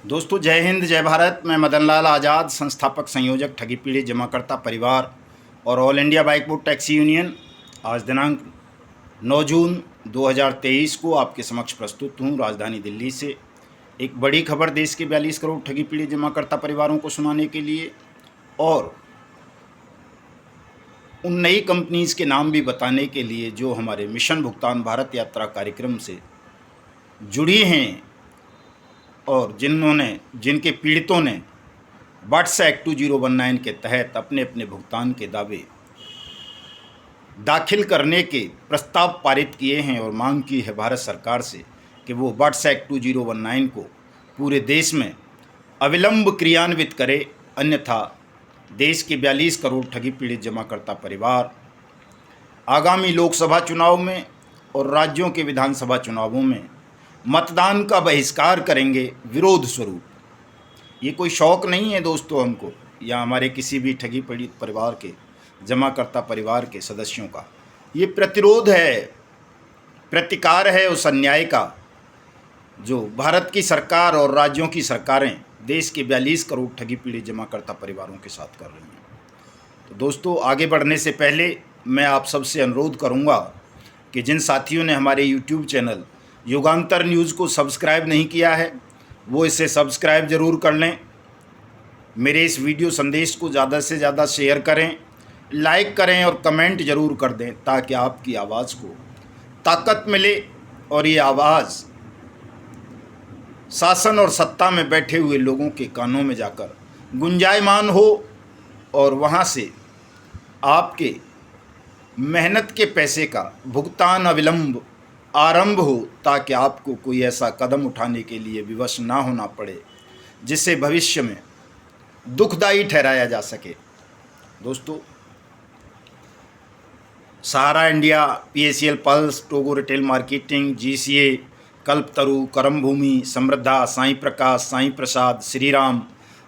दोस्तों, जय हिंद जय भारत। मैं मदन लाल आज़ाद, संस्थापक संयोजक ठगी पीड़ित जमाकर्ता परिवार और all India bike board taxi union. आज दिनांक 9 जून 2023 को आपके समक्ष प्रस्तुत हूँ राजधानी दिल्ली से एक बड़ी खबर देश के 42 करोड़ ठगी पीड़ित जमाकर्ता परिवारों को सुनाने के लिए, और उन नई कंपनीज़ के नाम भी बताने के लिए जो हमारे मिशन भुगतान भारत यात्रा कार्यक्रम से जुड़ी हैं और जिनके पीड़ितों ने बट्स एक्ट 2019 के तहत अपने अपने भुगतान के दावे दाखिल करने के प्रस्ताव पारित किए हैं और मांग की है भारत सरकार से कि वो बट्स एक्ट 2019 को पूरे देश में अविलंब क्रियान्वित करे, अन्यथा देश के 42 करोड़ ठगी पीड़ित जमाकर्ता परिवार आगामी लोकसभा चुनाव में और राज्यों के विधानसभा चुनावों में मतदान का बहिष्कार करेंगे विरोध स्वरूप। ये कोई शौक नहीं है दोस्तों हमको या हमारे किसी भी ठगी पीड़ित परिवार के जमाकर्ता परिवार के सदस्यों का। ये प्रतिरोध है, प्रतिकार है उस अन्याय का जो भारत की सरकार और राज्यों की सरकारें देश के 42 करोड़ ठगी पीड़ित जमाकर्ता परिवारों के साथ कर रही हैं। तो दोस्तों, आगे बढ़ने से पहले मैं आप सबसे अनुरोध करूंगा कि जिन साथियों ने हमारे YouTube चैनल युगांतर न्यूज़ को सब्सक्राइब नहीं किया है वो इसे सब्सक्राइब ज़रूर कर लें। मेरे इस वीडियो संदेश को ज़्यादा से ज़्यादा शेयर करें, लाइक करें और कमेंट ज़रूर कर दें ताकि आपकी आवाज़ को ताकत मिले और ये आवाज़ शासन और सत्ता में बैठे हुए लोगों के कानों में जाकर गुंजायमान हो और वहाँ से आपके मेहनत के पैसे का भुगतान अविलंब आरंभ हो, ताकि आपको कोई ऐसा कदम उठाने के लिए विवश ना होना पड़े जिसे भविष्य में दुखदायी ठहराया जा सके। दोस्तों, सहारा इंडिया, PACL पल्स, टोगो Retail Marketing, GCA, Kalpataru, Karam Bhoomi, Samriddha, Sai Prakash, Sai Prasad, Shriram,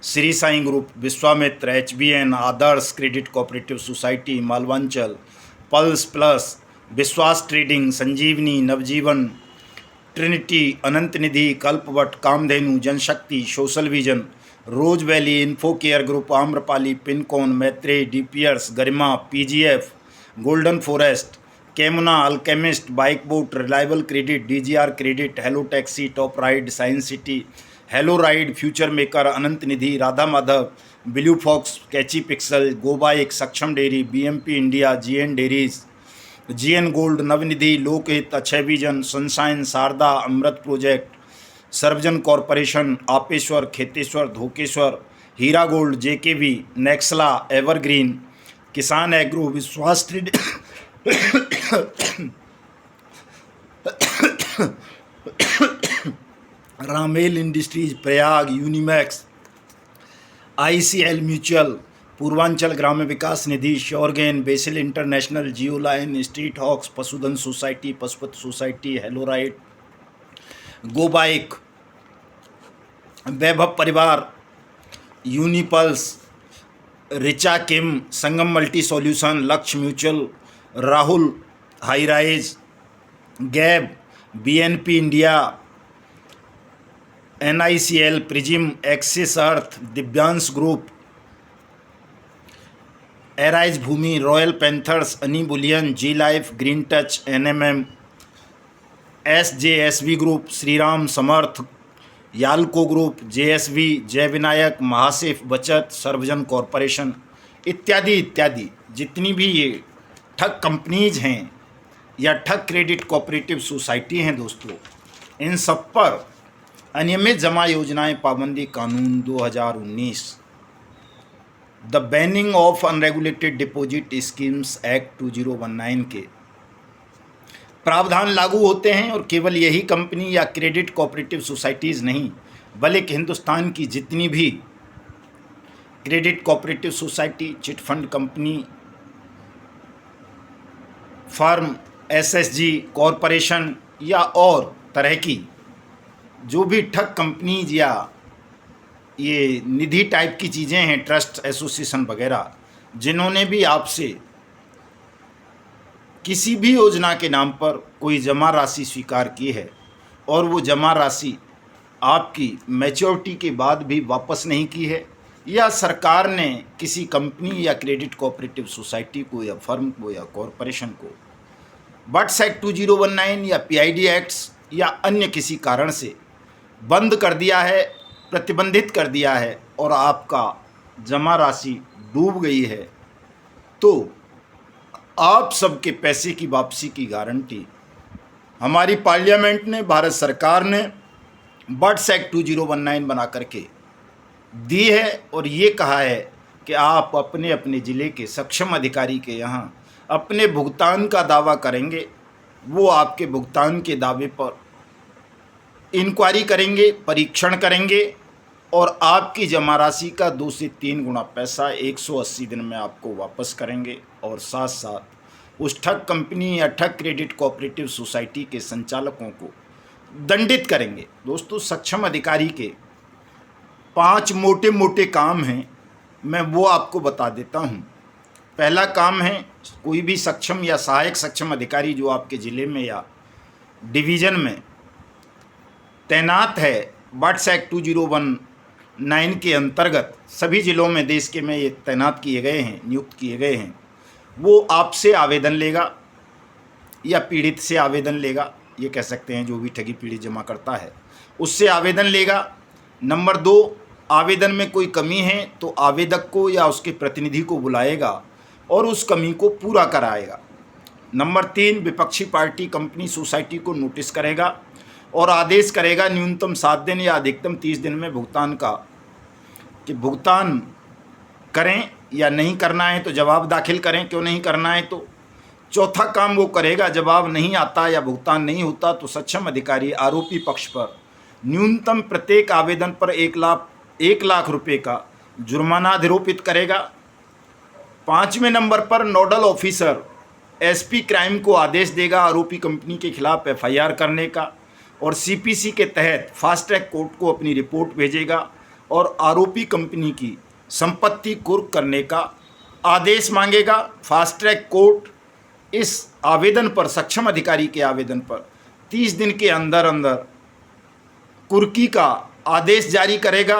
Shri Sai Group, Vishwamitra, HBN, Adarsh Credit Cooperative Society, Malwanchal, Pulse Plus, Vishwas Trading, Sanjeevani, Navjeevan, Trinity, Anant Nidhi, Kalpavat, Kamdhenu, Janshakti, Social Vision, Rose Valley, Info Care Group, Amrapali, Pincon, Maitreya, DPRS, Garima, PGF, Golden Forest, केमुना, Alchemist, Bike Bot, Reliable Credit, DGR Credit, Hello Taxi, Top ride, science City, Hello Ride, Future Maker, Anant Nidhi, Radha Madhav, Blue Fox, Catchy Pixel, Go Bike, Saksham Dairy, BMP India, GN Dairies, GN Gold, Navnidhi, Lokhit, Akshay Vision, Sunshine, Sharda, Amrit Project, Sarvajan Corporation, Apeshwar, Kheteshwar, Dhokeshwar, Heera Gold, JKV, Nexla, Evergreen, Kisan Agro, Vishwas Trade Ramel Industries, Prayag, Unimax, ICL Mutual, Purvanchal Gramya Vikas Nidhi, Suregain, Basil International, Geoline, Street Hawks, Pashudhan Society, Pashupat Society, Hello Right, Go bike, वैभव Parivar, Unipulse, Richa Kim, Sangam Multi Solution, Lakshya Mutual, Rahul High Rise, गैब, BNP India, NICL, Prism, Axis Arth, Divyansh Group, Arise Bhoomi, Royal Panthers, अनी Bullion, G Life, Green Touch, NMM, SJSV Group, Shriram Samarth, याल्को Group, JSV, Jai Vinayak, महासेफ बचत, सर्वजन corporation इत्यादि इत्यादि जितनी भी ये ठग कंपनीज हैं या ठग क्रेडिट कोऑपरेटिव सोसाइटी हैं दोस्तों, इन सब पर अनियमित जमा योजनाएं पाबंदी कानून 2019, the banning of unregulated deposit schemes act 2019 के प्रावधान लागू होते हैं। और केवल यही कंपनी या क्रेडिट कोऑपरेटिव सोसाइटीज़ नहीं बल्कि हिंदुस्तान की जितनी भी credit Cooperative society, chit fund company, firm, SSG corporation या और तरह की जो भी ठग कंपनीज या ये निधि टाइप की चीज़ें हैं, ट्रस्ट एसोसिएशन वगैरह, जिन्होंने भी आपसे किसी भी योजना के नाम पर कोई जमा राशि स्वीकार की है और वो जमा राशि आपकी मैच्योरिटी के बाद भी वापस नहीं की है, या सरकार ने किसी कंपनी या क्रेडिट कोऑपरेटिव सोसाइटी को या फर्म को या कॉरपोरेशन को बट्स एक्ट 2019 या पीआईडी एक्ट्स या अन्य किसी कारण से बंद कर दिया है, प्रतिबंधित कर दिया है और आपका जमा राशि डूब गई है, तो आप सबके पैसे की वापसी की गारंटी हमारी पार्लियामेंट ने, भारत सरकार ने बट्स एक्ट 2019 बना करके दी है और ये कहा है कि आप अपने अपने ज़िले के सक्षम अधिकारी के यहाँ अपने भुगतान का दावा करेंगे, वो आपके भुगतान के दावे पर इंक्वायरी करेंगे, परीक्षण करेंगे और आपकी जमा राशि का 2 से 3 गुना पैसा 180 दिन में आपको वापस करेंगे और साथ साथ उस ठग कंपनी या ठग क्रेडिट कोऑपरेटिव सोसाइटी के संचालकों को दंडित करेंगे। दोस्तों, सक्षम अधिकारी के 5 मोटे मोटे काम हैं, मैं वो आपको बता देता हूँ। पहला काम है, कोई भी सक्षम या सहायक सक्षम अधिकारी जो आपके ज़िले में या डिवीज़न में तैनात है, बट्स एक्ट 2019 के अंतर्गत सभी ज़िलों में देश के में ये तैनात किए गए हैं, नियुक्त किए गए हैं, वो आपसे आवेदन लेगा या पीड़ित से आवेदन लेगा, ये कह सकते हैं जो भी ठगी पीड़ित जमा करता है उससे आवेदन लेगा। नंबर 2, आवेदन में कोई कमी है तो आवेदक को या उसके प्रतिनिधि को बुलाएगा और उस कमी को पूरा कराएगा। नंबर 3, विपक्षी पार्टी कंपनी सोसाइटी को नोटिस करेगा और आदेश करेगा न्यूनतम 7 दिन या अधिकतम 30 दिन में भुगतान का, कि भुगतान करें या नहीं करना है तो जवाब दाखिल करें, क्यों नहीं करना है तो। चौथा काम वो करेगा, जवाब नहीं आता या भुगतान नहीं होता तो सक्षम अधिकारी आरोपी पक्ष पर न्यूनतम प्रत्येक आवेदन पर 1 लाख रुपए का जुर्माना आरोपित करेगा। 5वें नंबर पर नोडल ऑफिसर एसपी क्राइम को आदेश देगा आरोपी कंपनी के खिलाफ एफआईआर करने का और सीपीसी के तहत फास्ट ट्रैक कोर्ट को अपनी रिपोर्ट भेजेगा और आरोपी कंपनी की संपत्ति कुर्क करने का आदेश मांगेगा। फास्ट ट्रैक कोर्ट इस आवेदन पर, सक्षम अधिकारी के आवेदन पर 30 दिन के अंदर अंदर कुर्की का आदेश जारी करेगा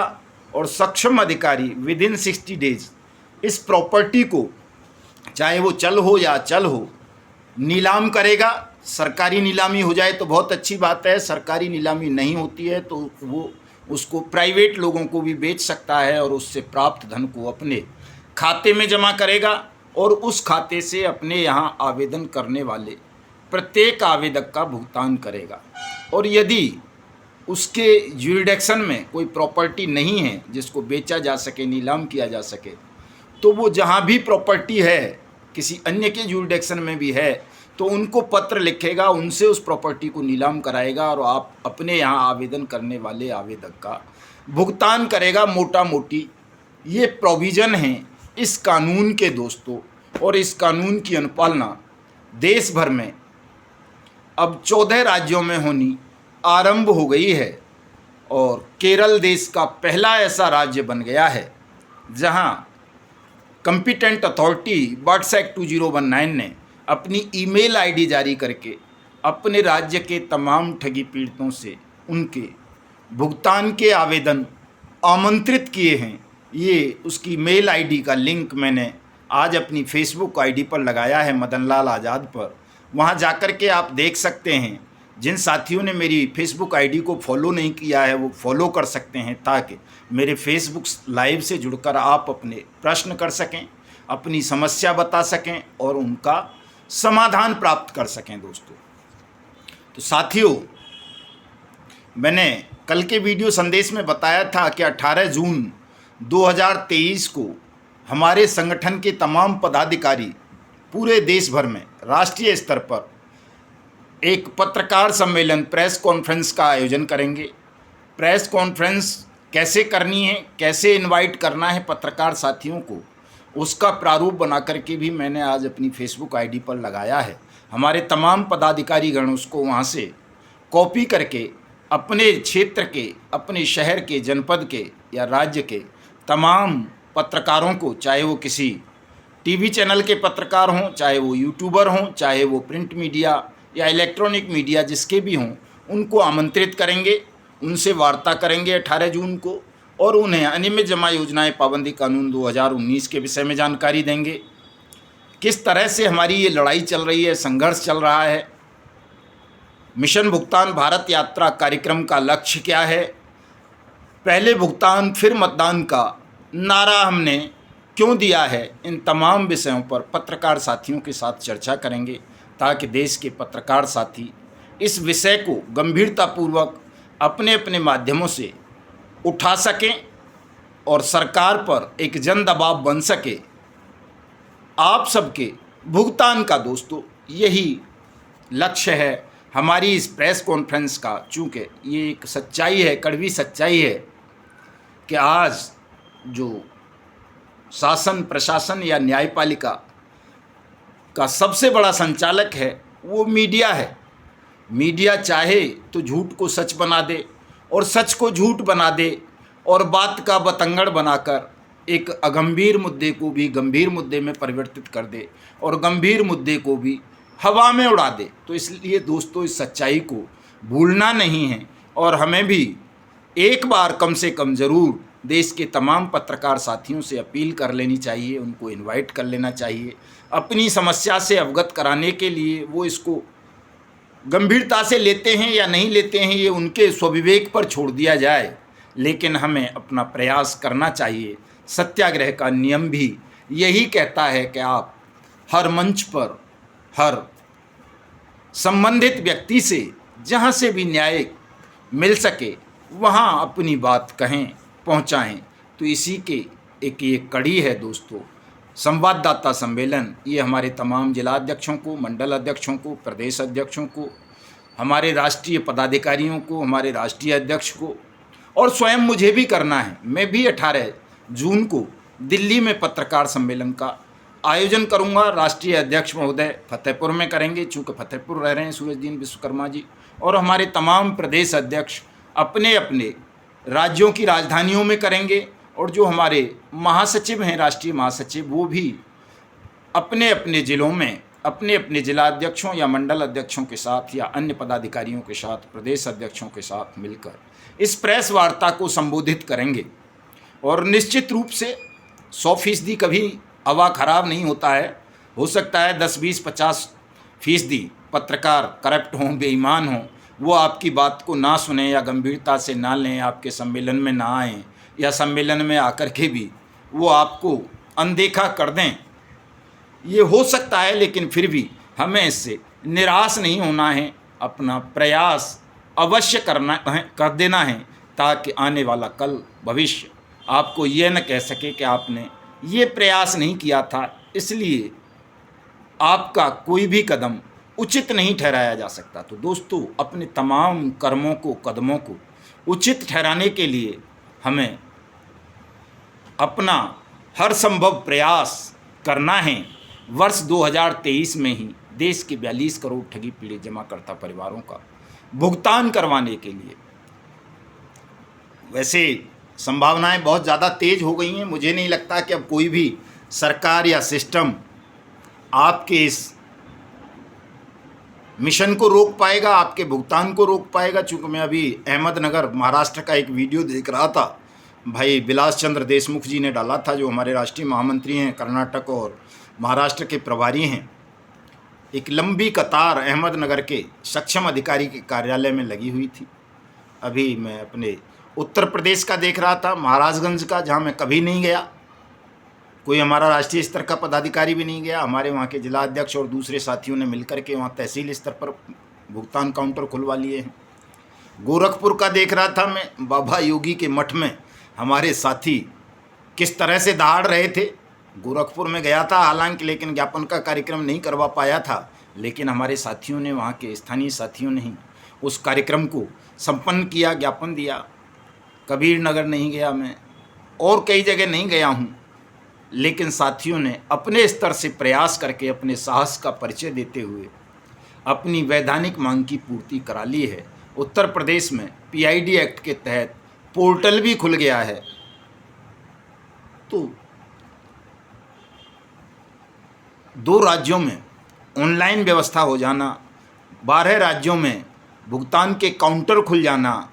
और सक्षम अधिकारी विदिन 60 डेज इस प्रॉपर्टी को, चाहे वो चल हो या अचल हो, नीलाम करेगा। सरकारी नीलामी हो जाए तो बहुत अच्छी बात है, सरकारी नीलामी नहीं होती है तो वो उसको प्राइवेट लोगों को भी बेच सकता है और उससे प्राप्त धन को अपने खाते में जमा करेगा और उस खाते से अपने यहाँ आवेदन करने वाले प्रत्येक आवेदक का भुगतान करेगा। और यदि उसके ज्यूरिडिक्शन में कोई प्रॉपर्टी नहीं है जिसको बेचा जा सके, नीलाम किया जा सके, तो वो जहाँ भी प्रॉपर्टी है, किसी अन्य के ज्यूरिडिक्शन में भी है, तो उनको पत्र लिखेगा, उनसे उस प्रॉपर्टी को नीलाम कराएगा और आप अपने यहाँ आवेदन करने वाले आवेदक का भुगतान करेगा। मोटा मोटी ये प्रोविज़न है इस कानून के दोस्तों, और इस कानून की अनुपालना देश भर में अब 14 राज्यों में होनी आरंभ हो गई है और केरल देश का पहला ऐसा राज्य बन गया है जहां कॉम्पिटेंट अथॉरिटी बट्स एक्ट 2019 ने अपनी ईमेल आईडी जारी करके अपने राज्य के तमाम ठगी पीड़ितों से उनके भुगतान के आवेदन आमंत्रित किए हैं। ये उसकी मेल आईडी का लिंक मैंने आज अपनी फेसबुक आईडी पर लगाया है, मदन लाल आज़ाद पर। वहाँ जाकर के आप देख सकते हैं। जिन साथियों ने मेरी फेसबुक आईडी को फॉलो नहीं किया है वो फॉलो कर सकते हैं, ताकि मेरे फेसबुक लाइव से जुड़कर आप अपने प्रश्न कर सकें, अपनी समस्या बता सकें और उनका समाधान प्राप्त कर सकें। दोस्तों, तो साथियों, मैंने कल के वीडियो संदेश में बताया था कि 18 जून 2023 को हमारे संगठन के तमाम पदाधिकारी पूरे देश भर में राष्ट्रीय स्तर पर एक पत्रकार सम्मेलन, प्रेस कॉन्फ्रेंस का आयोजन करेंगे। प्रेस कॉन्फ्रेंस कैसे करनी है, कैसे इनवाइट करना है पत्रकार साथियों को, उसका प्रारूप बना करके भी मैंने आज अपनी फेसबुक आईडी पर लगाया है। हमारे तमाम पदाधिकारी गण उसको वहाँ से कॉपी करके अपने क्षेत्र के, अपने शहर के, जनपद के या राज्य के तमाम पत्रकारों को, चाहे वो किसी टीवी चैनल के पत्रकार हों, चाहे वो यूट्यूबर हों, चाहे वो प्रिंट मीडिया या इलेक्ट्रॉनिक मीडिया जिसके भी हों, उनको आमंत्रित करेंगे। उनसे वार्ता करेंगे 18 जून को और उन्हें अनियमित जमा योजनाएं पाबंदी कानून 2019 के विषय में जानकारी देंगे। किस तरह से हमारी ये लड़ाई चल रही है, संघर्ष चल रहा है, मिशन भुगतान भारत यात्रा कार्यक्रम का लक्ष्य क्या है, पहले भुगतान फिर मतदान का नारा हमने क्यों दिया है, इन तमाम विषयों पर पत्रकार साथियों के साथ चर्चा करेंगे ताकि देश के पत्रकार साथी इस विषय को गंभीरतापूर्वक अपने अपने माध्यमों से उठा सकें और सरकार पर एक जन दबाव बन सके। आप सबके भुगतान का दोस्तों यही लक्ष्य है हमारी इस प्रेस कॉन्फ्रेंस का। चूँकि ये एक सच्चाई है, कड़वी सच्चाई है कि आज जो शासन प्रशासन या न्यायपालिका का सबसे बड़ा संचालक है वो मीडिया है। मीडिया चाहे तो झूठ को सच बना दे और सच को झूठ बना दे और बात का बतंगड़ बनाकर एक अगंभीर मुद्दे को भी गंभीर मुद्दे में परिवर्तित कर दे और गंभीर मुद्दे को भी हवा में उड़ा दे। तो इसलिए दोस्तों इस सच्चाई को भूलना नहीं है और हमें भी एक बार कम से कम ज़रूर देश के तमाम पत्रकार साथियों से अपील कर लेनी चाहिए, उनको इनवाइट कर लेना चाहिए अपनी समस्या से अवगत कराने के लिए। वो इसको गंभीरता से लेते हैं या नहीं लेते हैं ये उनके स्वविवेक पर छोड़ दिया जाए, लेकिन हमें अपना प्रयास करना चाहिए। सत्याग्रह का नियम भी यही कहता है कि आप हर मंच पर हर संबंधित व्यक्ति से जहाँ से भी न्याय मिल सके वहाँ अपनी बात कहें, पहुँचाएं। तो इसी के एक ये कड़ी है दोस्तों संवाददाता सम्मेलन। ये हमारे तमाम जिला अध्यक्षों को, मंडल अध्यक्षों को, प्रदेश अध्यक्षों को, हमारे राष्ट्रीय पदाधिकारियों को, हमारे राष्ट्रीय अध्यक्ष को और स्वयं मुझे भी करना है। मैं भी 18 जून को दिल्ली में पत्रकार सम्मेलन का आयोजन करूंगा। राष्ट्रीय अध्यक्ष महोदय फतेहपुर में करेंगे, चूँकि फतेहपुर रह रहे हैं सूरजदीन विश्वकर्मा जी, और हमारे तमाम प्रदेश अध्यक्ष अपने अपने राज्यों की राजधानियों में करेंगे और जो हमारे महासचिव हैं, राष्ट्रीय महासचिव, वो भी अपने अपने ज़िलों में अपने अपने जिला अध्यक्षों या मंडल अध्यक्षों के साथ या अन्य पदाधिकारियों के साथ, प्रदेश अध्यक्षों के साथ मिलकर इस प्रेस वार्ता को संबोधित करेंगे। और निश्चित रूप से 100% कभी हवा खराब नहीं होता है। हो सकता है 10, 20, 50% पत्रकार करप्ट हों, बेईमान हों, वो आपकी बात को ना सुने या गंभीरता से ना लें, आपके सम्मेलन में ना आएँ या सम्मेलन में आकर के भी वो आपको अनदेखा कर दें, ये हो सकता है। लेकिन फिर भी हमें इससे निराश नहीं होना है, अपना प्रयास अवश्य कर देना है ताकि आने वाला कल भविष्य आपको ये न कह सके कि आपने ये प्रयास नहीं किया था, इसलिए आपका कोई भी कदम उचित नहीं ठहराया जा सकता। तो दोस्तों अपने तमाम कर्मों को, कदमों को उचित ठहराने के लिए हमें अपना हर संभव प्रयास करना है। वर्ष 2023 में ही देश के 42 करोड़ ठगी पीड़ित जमाकर्ता परिवारों का भुगतान करवाने के लिए, वैसे संभावनाएं बहुत ज़्यादा तेज हो गई हैं। मुझे नहीं लगता कि अब कोई भी सरकार या सिस्टम आपके इस मिशन को रोक पाएगा, आपके भुगतान को रोक पाएगा। चूँकि मैं अभी अहमदनगर महाराष्ट्र का एक वीडियो देख रहा था, भाई बिलास चंद्र देशमुख जी ने डाला था, जो हमारे राष्ट्रीय महामंत्री हैं, कर्नाटक और महाराष्ट्र के प्रभारी हैं। एक लंबी कतार अहमदनगर के सक्षम अधिकारी के कार्यालय में लगी हुई थी। अभी मैं अपने उत्तर प्रदेश का देख रहा था, महाराजगंज का, जहाँ मैं कभी नहीं गया, कोई हमारा राष्ट्रीय स्तर का पदाधिकारी भी नहीं गया। हमारे वहाँ के जिला अध्यक्ष और दूसरे साथियों ने मिलकर के वहाँ तहसील स्तर पर भुगतान काउंटर खुलवा लिए हैं। गोरखपुर का देख रहा था मैं, बाबा योगी के मठ में हमारे साथी किस तरह से दहाड़ रहे थे। गोरखपुर में गया था हालांकि, लेकिन ज्ञापन का कार्यक्रम नहीं करवा पाया था, लेकिन हमारे साथियों ने, वहाँ के स्थानीय साथियों ने ही उस कार्यक्रम को संपन्न किया, ज्ञापन दिया। कबीर नगर नहीं गया मैं, और कई जगह नहीं गया हूँ, लेकिन साथियों ने अपने स्तर से प्रयास करके अपने साहस का परिचय देते हुए अपनी वैधानिक मांग की पूर्ति करा ली है। उत्तर प्रदेश में PID एक्ट के तहत पोर्टल भी खुल गया है। तो 2 राज्यों में ऑनलाइन व्यवस्था हो जाना, 12 राज्यों में भुगतान के काउंटर खुल जाना,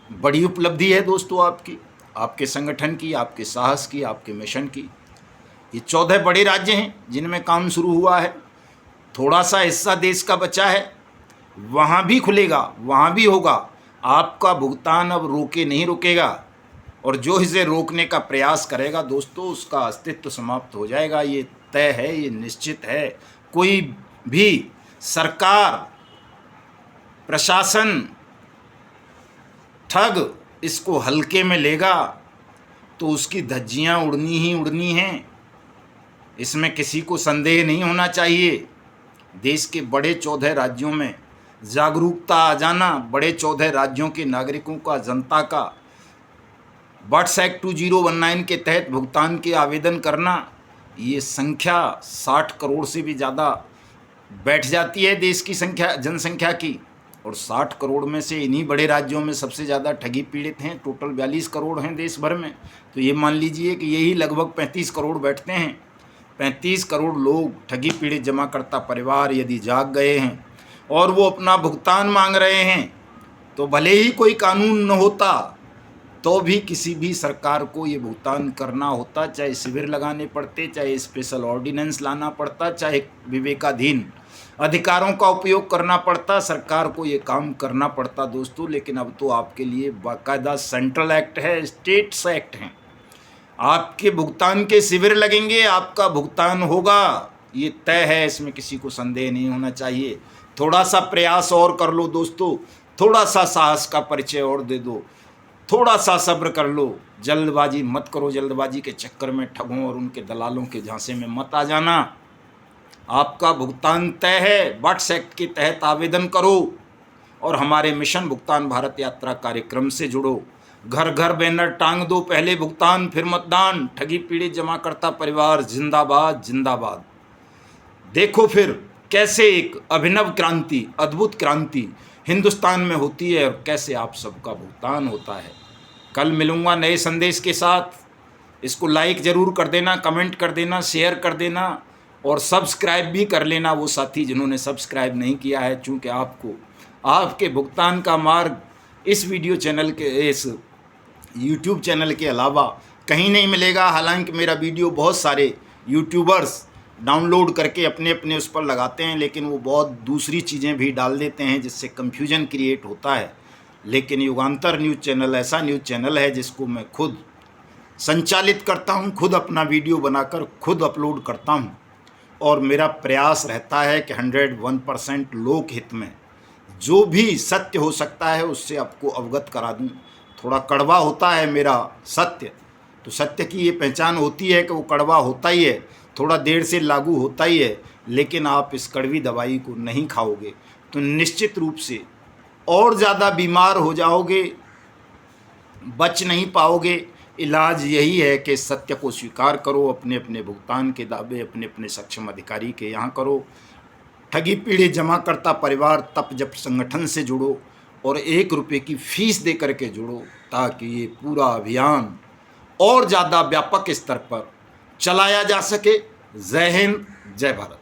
बड़ी उपलब्धि है दोस्तों आपकी, आपके संगठन की, आपके साहस की, आपके मिशन की। ये 14 बड़े राज्य हैं जिनमें काम शुरू हुआ है। थोड़ा सा हिस्सा देश का बचा है, वहाँ भी खुलेगा, वहाँ भी होगा। आपका भुगतान अब रोके नहीं रुकेगा, और जो इसे रोकने का प्रयास करेगा दोस्तों, उसका अस्तित्व समाप्त हो जाएगा। ये तय है, ये निश्चित है। कोई भी सरकार, प्रशासन, ठग इसको हल्के में लेगा तो उसकी धज्जियाँ उड़नी ही उड़नी हैं। इसमें किसी को संदेह नहीं होना चाहिए। देश के बड़े 14 राज्यों में जागरूकता आ जाना, बड़े 14 राज्यों के नागरिकों का, जनता का बट्स एक्ट 2019 के तहत भुगतान के आवेदन करना, ये संख्या 60 करोड़ से भी ज़्यादा बैठ जाती है देश की संख्या, जनसंख्या की। और 60 करोड़ में से इन्हीं बड़े राज्यों में सबसे ज़्यादा ठगी पीड़ित हैं। टोटल 42 करोड़ हैं देश भर में, तो ये मान लीजिए कि यही लगभग 35 करोड़ बैठते हैं। 35 करोड़ लोग, ठगी पीड़ित जमाकर्ता परिवार यदि जाग गए हैं और वो अपना भुगतान मांग रहे हैं, तो भले ही कोई कानून न होता तो भी किसी भी सरकार को ये भुगतान करना होता, चाहे शिविर लगाने पड़ते, चाहे स्पेशल ऑर्डिनेंस लाना पड़ता, चाहे विवेकाधीन अधिकारों का उपयोग करना पड़ता, सरकार को ये काम करना पड़ता दोस्तों। लेकिन अब तो आपके लिए बाकायदा सेंट्रल एक्ट है, स्टेट्स एक्ट हैं। आपके भुगतान के शिविर लगेंगे, आपका भुगतान होगा, ये तय है, इसमें किसी को संदेह नहीं होना चाहिए। थोड़ा सा प्रयास और कर लो दोस्तों, थोड़ा सा साहस का परिचय और दे दो, थोड़ा सा सब्र कर लो, जल्दबाजी मत करो। जल्दबाजी के चक्कर में ठगों और उनके दलालों के झांसे में मत आ जाना। आपका भुगतान तय है, बट्स एक्ट के तहत आवेदन करो और हमारे मिशन भुगतान भारत यात्रा कार्यक्रम से जुड़ो। घर घर बैनर टांग दो, पहले भुगतान फिर मतदान, ठगी पीड़ित जमाकर्ता परिवार जिंदाबाद जिंदाबाद। देखो फिर कैसे एक अभिनव क्रांति, अद्भुत क्रांति हिंदुस्तान में होती है और कैसे आप सबका भुगतान होता है। कल मिलूंगा नए संदेश के साथ। इसको लाइक ज़रूर कर देना, कमेंट कर देना, शेयर कर देना और सब्सक्राइब भी कर लेना वो साथी जिन्होंने सब्सक्राइब नहीं किया है, चूँकि आपको आपके भुगतान का मार्ग इस वीडियो चैनल के, इस यूट्यूब चैनल के अलावा कहीं नहीं मिलेगा। हालांकि मेरा वीडियो बहुत सारे यूट्यूबर्स डाउनलोड करके अपने अपने उस पर लगाते हैं, लेकिन वो बहुत दूसरी चीज़ें भी डाल देते हैं जिससे कन्फ्यूजन क्रिएट होता है। लेकिन युगांतर न्यूज़ चैनल ऐसा न्यूज़ चैनल है जिसको मैं खुद संचालित करता हूं, खुद अपना वीडियो बनाकर खुद अपलोड करता हूं, और मेरा प्रयास रहता है कि 101% लोकहित में जो भी सत्य हो सकता है उससे आपको अवगत करा दूं। थोड़ा कड़वा होता है मेरा सत्य, तो सत्य की ये पहचान होती है कि वो कड़वा होता ही है, थोड़ा देर से लागू होता ही है, लेकिन आप इस कड़वी दवाई को नहीं खाओगे तो निश्चित रूप से और ज़्यादा बीमार हो जाओगे, बच नहीं पाओगे। इलाज यही है कि सत्य को स्वीकार करो, अपने अपने भुगतान के दावे अपने अपने सक्षम अधिकारी के यहाँ करो। ठगी पीड़ित जमाकर्ता परिवार तप जप संगठन से जुड़ो और 1 रुपये की फीस दे करके जुड़ो, ताकि ये पूरा अभियान और ज़्यादा व्यापक स्तर पर चलाया जा सके। जय हिंद, जय भारत।